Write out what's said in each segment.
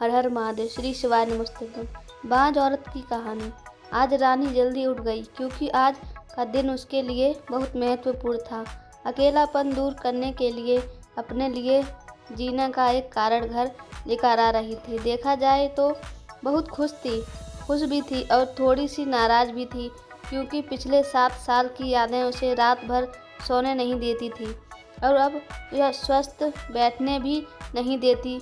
हर हर महादेव। श्री शिवाय नमस्तुभ्यं। बांझ औरत की कहानी। आज रानी जल्दी उठ गई क्योंकि आज का दिन उसके लिए बहुत महत्वपूर्ण था। अकेलापन दूर करने के लिए अपने लिए जीना का एक कारण घर लेकर आ रही थी। देखा जाए तो बहुत खुश भी थी और थोड़ी सी नाराज़ भी थी क्योंकि पिछले 7 साल की यादें उसे रात भर सोने नहीं देती थी और अब यह स्वस्थ बैठने भी नहीं देती।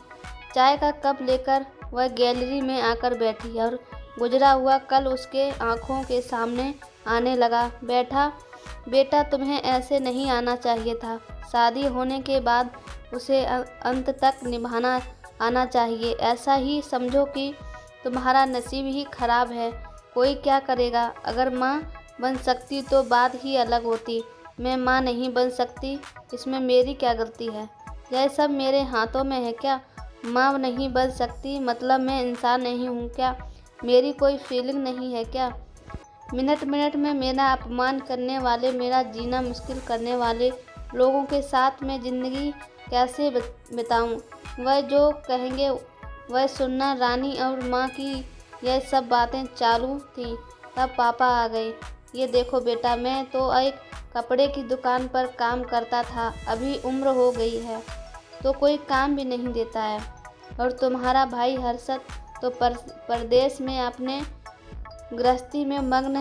चाय का कप लेकर वह गैलरी में आकर बैठी और गुजरा हुआ कल उसके आँखों के सामने आने लगा। बेटा तुम्हें ऐसे नहीं आना चाहिए था। शादी होने के बाद उसे अंत तक निभाना आना चाहिए। ऐसा ही समझो कि तुम्हारा नसीब ही खराब है। कोई क्या करेगा। अगर माँ बन सकती तो बात ही अलग होती। मैं माँ नहीं बन सकती, इसमें मेरी क्या गलती है। यह सब मेरे हाथों में है क्या। माँ नहीं बन सकती मतलब मैं इंसान नहीं हूँ क्या। मेरी कोई फीलिंग नहीं है क्या। मिनट मिनट में मेरा अपमान करने वाले, मेरा जीना मुश्किल करने वाले लोगों के साथ मैं ज़िंदगी कैसे बिताऊँ। वह जो कहेंगे वह सुनना। रानी और माँ की यह सब बातें चालू थी तब पापा आ गए। ये देखो बेटा, मैं तो एक कपड़े की दुकान पर काम करता था। अभी उम्र हो गई है तो कोई काम भी नहीं देता है। और तुम्हारा भाई हर्षद तो परदेश में अपने गृहस्थी में मग्न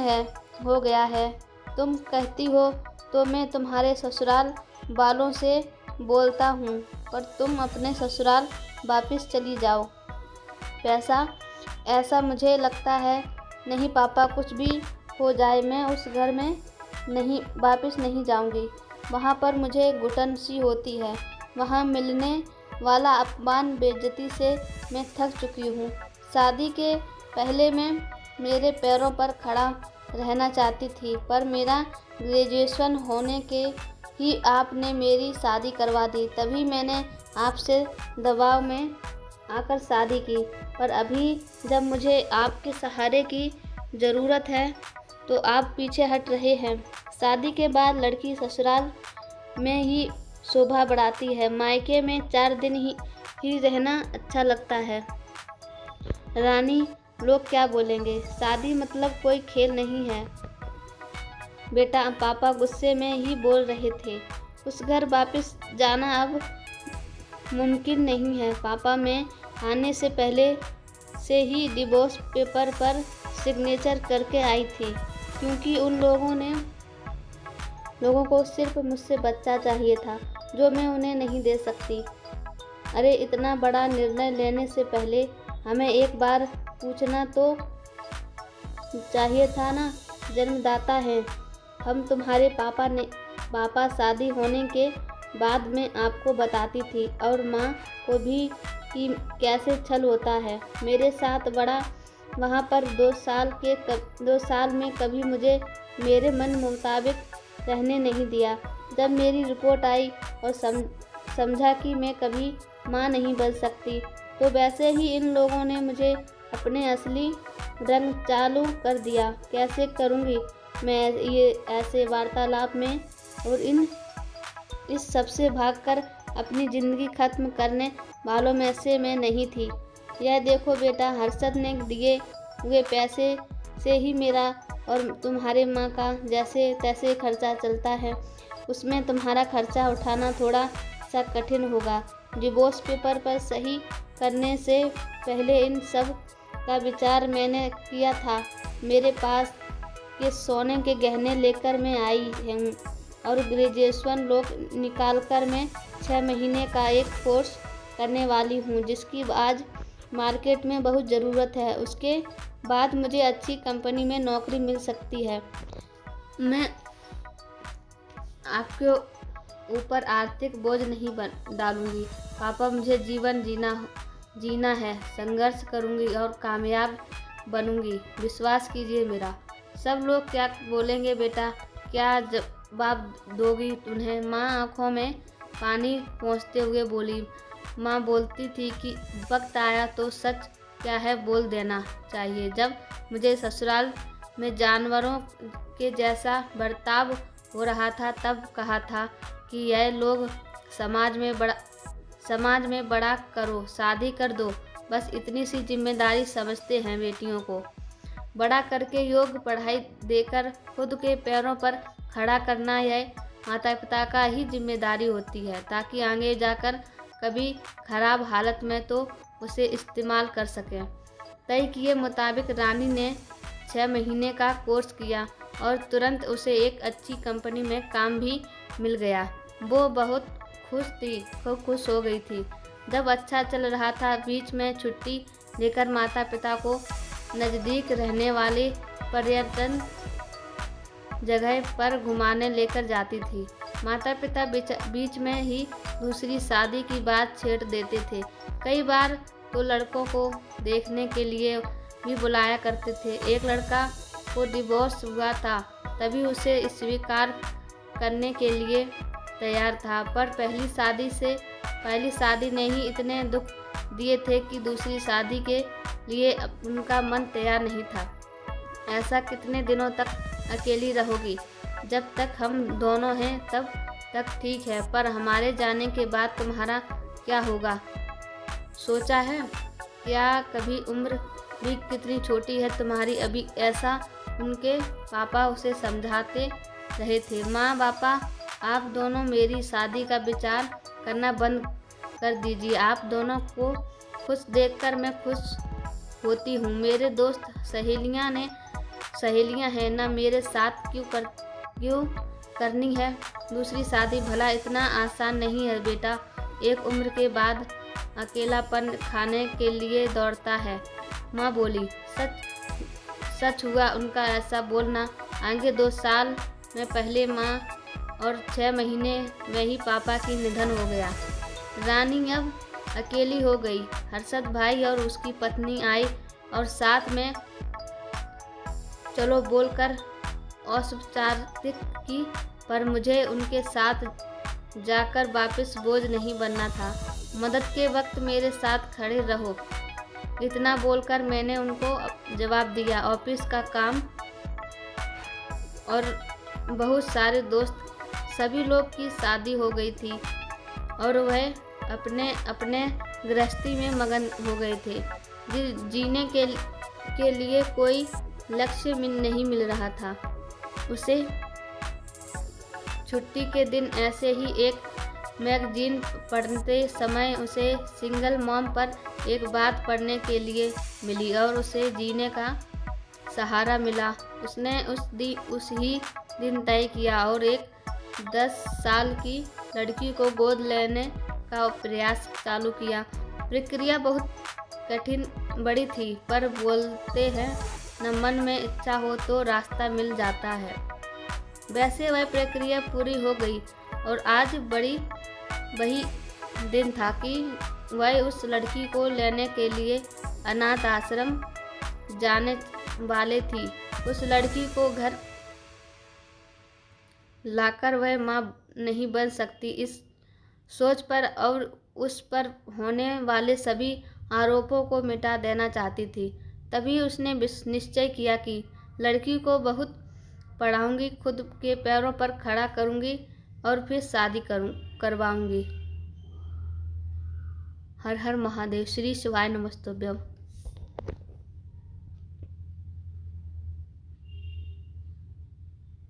हो गया है। तुम कहती हो तो मैं तुम्हारे ससुराल वालों से बोलता हूँ, पर तुम अपने ससुराल वापस चली जाओ। पैसा ऐसा मुझे लगता है। नहीं पापा, कुछ भी हो जाए मैं उस घर में वापस नहीं जाऊंगी। वहाँ पर मुझे घुटन सी होती है। वहाँ मिलने वाला अपमान, बेइज्जती से मैं थक चुकी हूँ। शादी के पहले मैं मेरे पैरों पर खड़ा रहना चाहती थी, पर मेरा ग्रेजुएशन होने के ही आपने मेरी शादी करवा दी। तभी मैंने आपसे दबाव में आकर शादी की, पर अभी जब मुझे आपके सहारे की ज़रूरत है तो आप पीछे हट रहे हैं। शादी के बाद लड़की ससुराल में ही शोभा बढ़ाती है। मायके में 4 दिन ही रहना अच्छा लगता है। रानी, लोग क्या बोलेंगे। शादी मतलब कोई खेल नहीं है बेटा। पापा गुस्से में ही बोल रहे थे। उस घर वापस जाना अब मुमकिन नहीं है पापा। मैं आने से पहले से ही डिवोर्स पेपर पर सिग्नेचर करके आई थी क्योंकि उन लोगों को सिर्फ मुझसे बच्चा चाहिए था जो मैं उन्हें नहीं दे सकती। अरे इतना बड़ा निर्णय लेने से पहले हमें एक बार पूछना तो चाहिए था ना। जन्मदाता हैं हम तुम्हारे पापा शादी होने के बाद में आपको बताती थी और माँ को भी कि कैसे छल होता है मेरे साथ बड़ा। वहाँ पर 2 साल में कभी मुझे मेरे मन मुताबिक रहने नहीं दिया। जब मेरी रिपोर्ट आई और समझा कि मैं कभी माँ नहीं बन सकती, तो वैसे ही इन लोगों ने मुझे अपने असली रंग चालू कर दिया। कैसे करूँगी मैं ये ऐसे वार्तालाप में और इस सबसे भागकर अपनी ज़िंदगी ख़त्म करने वालों में से मैं नहीं थी। यह देखो बेटा, हर्षद ने दिए हुए पैसे से ही मेरा और तुम्हारे माँ का जैसे तैसे खर्चा चलता है। उसमें तुम्हारा खर्चा उठाना थोड़ा सा कठिन होगा। डिवोर्स पेपर पर सही करने से पहले इन सब का विचार मैंने किया था। मेरे पास के सोने के गहने लेकर मैं आई हूँ और ग्रेजुएशन निकाल कर मैं 6 महीने का एक कोर्स करने वाली हूँ जिसकी आज मार्केट में बहुत ज़रूरत है। उसके बाद मुझे अच्छी कंपनी में नौकरी मिल सकती है। मैं आपके ऊपर आर्थिक बोझ नहीं डालूंगी पापा। मुझे जीवन जीना है। संघर्ष करूंगी और कामयाब बनूंगी। विश्वास कीजिए मेरा। सब लोग क्या बोलेंगे बेटा, क्या जवाब दोगी उन्हें। माँ आंखों में पानी पोंछते हुए बोली। माँ बोलती थी कि वक्त आया तो सच क्या है बोल देना चाहिए। जब मुझे ससुराल में जानवरों के जैसा बर्ताव हो रहा था तब कहा था कि यह लोग समाज में बड़ा करो, शादी कर दो बस इतनी सी जिम्मेदारी समझते हैं बेटियों को। बड़ा करके योग्य पढ़ाई देकर खुद के पैरों पर खड़ा करना यह माता पिता का ही जिम्मेदारी होती है, ताकि आगे जाकर कभी खराब हालत में तो उसे इस्तेमाल कर सकें। तय किए मुताबिक रानी ने 6 महीने का कोर्स किया और तुरंत उसे एक अच्छी कंपनी में काम भी मिल गया। वो बहुत खुश हो गई थी। जब अच्छा चल रहा था, बीच में छुट्टी लेकर माता पिता को नज़दीक रहने वाले पर्यटन जगह पर घुमाने लेकर जाती थी। माता पिता बीच में ही दूसरी शादी की बात छेड़ देते थे। कई बार तो लड़कों को देखने के लिए भी बुलाया करते थे। एक लड़का को डिवोर्स हुआ था, तभी उसे स्वीकार करने के लिए तैयार था, पर पहली शादी ने ही इतने दुख दिए थे कि दूसरी शादी के लिए उनका मन तैयार नहीं था। ऐसा कितने दिनों तक अकेली रहोगी? जब तक हम दोनों हैं तब तक ठीक है, पर हमारे जाने के बाद तुम्हारा क्या होगा, सोचा है क्या? कभी उम्र भी कितनी छोटी है तुम्हारी अभी, ऐसा उनके पापा उसे समझाते रहे थे। माँ पापा, आप दोनों मेरी शादी का विचार करना बंद कर दीजिए। आप दोनों को खुश देखकर मैं खुश होती हूँ। मेरे दोस्त सहेलियाँ हैं ना, मेरे साथ क्यों करनी है दूसरी शादी? भला इतना आसान नहीं है बेटा। एक उम्र के बाद अकेलापन खाने के लिए दौड़ता है, माँ बोली। सच हुआ उनका ऐसा बोलना। आगे 2 साल में पहले माँ और 6 महीने में ही पापा की निधन हो गया। रानी अब अकेली हो गई। हर्षद भाई और उसकी पत्नी आई और साथ में चलो बोलकर औपचारिक की, पर मुझे उनके साथ जाकर वापस बोझ नहीं बनना था। मदद के वक्त मेरे साथ खड़े रहो, इतना बोलकर मैंने उनको जवाब दिया। ऑफिस का काम और बहुत सारे दोस्त, सभी लोग की शादी हो गई थी और वह अपने अपने गृहस्थी में मगन हो गए थे। जीने के लिए कोई लक्ष्य नहीं मिल रहा था उसे। छुट्टी के दिन ऐसे ही एक मैगजीन पढ़ते समय उसे सिंगल मॉम पर एक बात पढ़ने के लिए मिली और उसे जीने का सहारा मिला। उसने उस ही दिन तय किया और एक 10 साल की लड़की को गोद लेने का प्रयास चालू किया। प्रक्रिया बहुत कठिन बड़ी थी, पर बोलते हैं न, मन में इच्छा हो तो रास्ता मिल जाता है। वैसे वह प्रक्रिया पूरी हो गई और आज वही दिन था कि वह उस लड़की को लेने के लिए अनाथ आश्रम जाने वाले थी। उस लड़की को घर लाकर वह माँ नहीं बन सकती, इस सोच पर और उस पर होने वाले सभी आरोपों को मिटा देना चाहती थी। तभी उसने निश्चय किया कि लड़की को बहुत पढ़ाऊंगी, खुद के पैरों पर खड़ा करूंगी और फिर शादी करवाऊंगी। हर हर महादेव। श्री शिवाय नमस्तुभ्यम।